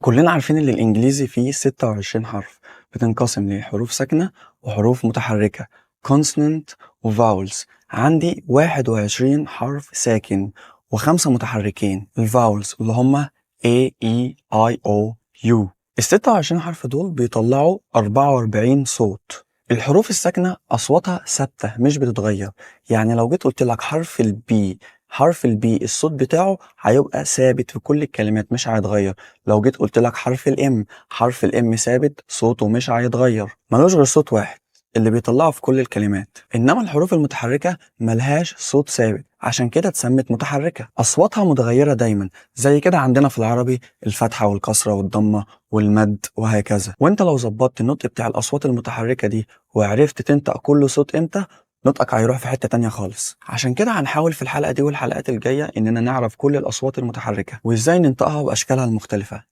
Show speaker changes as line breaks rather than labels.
كلنا عارفين ان الانجليزي فيه 26 حرف، بتنقسم لحروف ساكنة وحروف متحركة consonant و vowels. عندي 21 حرف ساكن وخمسة متحركين الفاولز اللي هما A E I O U. ال 26 حرف دول بيطلعوا 44 صوت. الحروف الساكنة أصواتها ثابتة مش بتتغير، يعني لو جيت قلت لك حرف البي الصوت بتاعه هيبقى ثابت في كل الكلمات مش هيتغير. لو جيت قلت لك حرف الام ثابت صوته مش هيتغير، ملوش غير صوت واحد اللي بيطلعه في كل الكلمات. انما الحروف المتحركة ملهاش صوت ثابت، عشان كده اتسمت متحركة. اصواتها متغيرة دايما، زي كده عندنا في العربي الفتحة والكسرة والضمة والمد وهكذا. وانت لو ظبطت النطق بتاع الاصوات المتحركة دي وعرفت تنطق كل صوت امتى، نطقك هيروح في حتة تانية خالص. عشان كده هنحاول في الحلقة دي والحلقات الجاية اننا نعرف كل الاصوات المتحركة وازاي ننطقها باشكالها المختلفة.